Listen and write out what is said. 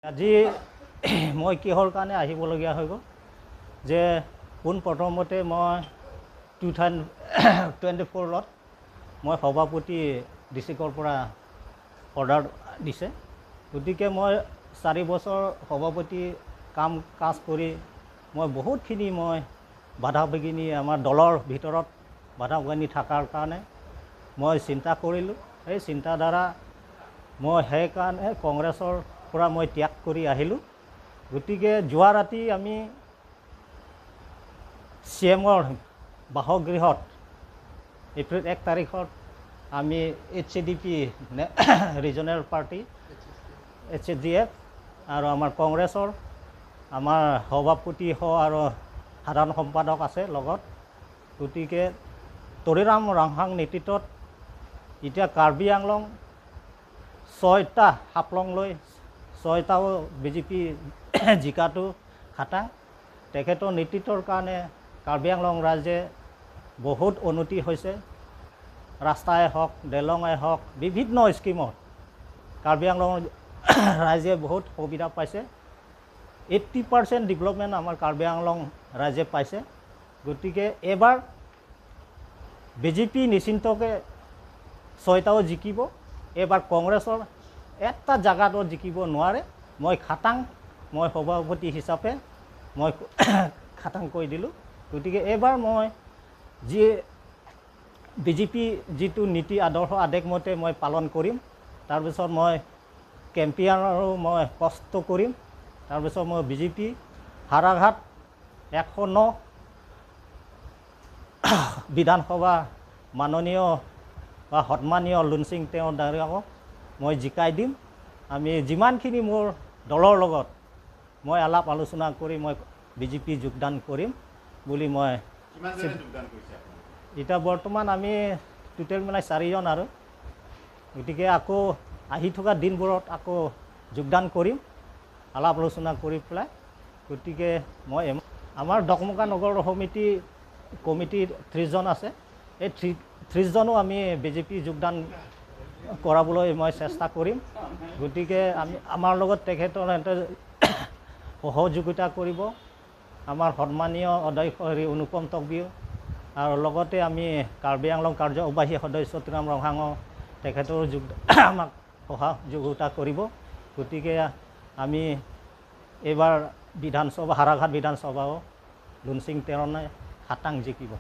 আজি মই কিহৰ কাৰণে আহিবলগীয়া হৈ গ'ল যে পোনপ্ৰথমতে মই 2024 মই সভাপতি ডিষ্ট্ৰিক্টৰ পৰা অৰ্ডাৰ দিছে। গতিকে মই 4 বছৰ সভাপতি কাম কাজ কৰি মই বহুতখিনি মই বাধা বিঘিনি আমাৰ দলৰ ভিতৰত বাধা বিঘিনি থকাৰ কাৰণে মই চিন্তা কৰিলোঁ। এই চিন্তাধাৰা মই সেইকাৰণে কংগ্ৰেছৰ পৰা মই ত্যাগ কৰি আহিলোঁ। গতিকে যোৱা ৰাতি আমি CMৰ বাসগৃহত এপ্ৰিল 1 তাৰিখত আমি HCDP ৰিজনেল পাৰ্টি HCDF আৰু আমাৰ কংগ্ৰেছৰ আমাৰ সভাপতি আৰু সাধাৰণ সম্পাদক আছে লগত। গতিকে তৰিৰাম ৰাংহাং নেতৃত্বত এতিয়া কাৰ্বি আংলং 6টা হাফলং লৈ 6টাও BJP জিকাটো খাটাং। তেখেতৰ নেতৃত্বৰ কাৰণে কাৰ্বি আংলং ৰাইজে বহুত উন্নতি হৈছে। ৰাস্তাই হওক দলঙে হওক বিভিন্ন স্কিমত কাৰ্বি আংলং ৰাইজে বহুত সুবিধা পাইছে। 80% ডেভেলপমেণ্ট আমাৰ কাৰ্বি আংলং ৰাইজে পাইছে। গতিকে এবাৰ BJP নিশ্চিন্তকৈ 6টাও জিকিব। এবাৰ কংগ্ৰেছৰ এটা জাগাতো জিকিব নোৱাৰে। মই খাটাং মই সভাপতি হিচাপে মই খাটাং কৰি দিলোঁ। গতিকে এবাৰ মই যি BJP যিটো নীতি আদৰ্শ আদেশমতে মই পালন কৰিম। তাৰপিছত মই কেম্পিয়ানৰো মই কষ্ট কৰিম। তাৰপিছত মই BJP হাৰাঘাট 109 বিধানসভা মাননীয় বা সন্মানীয় লুনচিং তেওঁৰ ডাঙৰীয়াক মই জিকাই দিম। আমি যিমানখিনি মোৰ দলৰ লগত মই আলাপ আলোচনা কৰি মই BJP যোগদান কৰিম বুলি মই এতিয়া বৰ্তমান আমি টোটেল মিলাই 4জন আৰু গতিকে আকৌ আহি থকা দিনবোৰত আকৌ যোগদান কৰিম আলাপ আলোচনা কৰি পেলাই। গতিকে মই আমাৰ ডকমকা নগৰ সমিতি কমিটি 30জন আছে। এই 30জনো আমি BJP যোগদান কৰাবলৈ মই চেষ্টা কৰিম। গতিকে আমাৰ লগত তেখেতৰ সহযোগিতা কৰিব আমাৰ সন্মানীয় অধ্যক্ষ অনুপম তকবীৰ আৰু লগতে আমি কাৰ্বি আংলং কাৰ্যবাহী সদস্য তৰিৰাম ৰাংহাঙো তেখেতৰ আমাক সহযোগিতা কৰিব। গতিকে আমি এইবাৰ বিধানসভা হাৰাঘাট বিধানসভাও লুনচিং তেৰণে খাটাং জিকিব।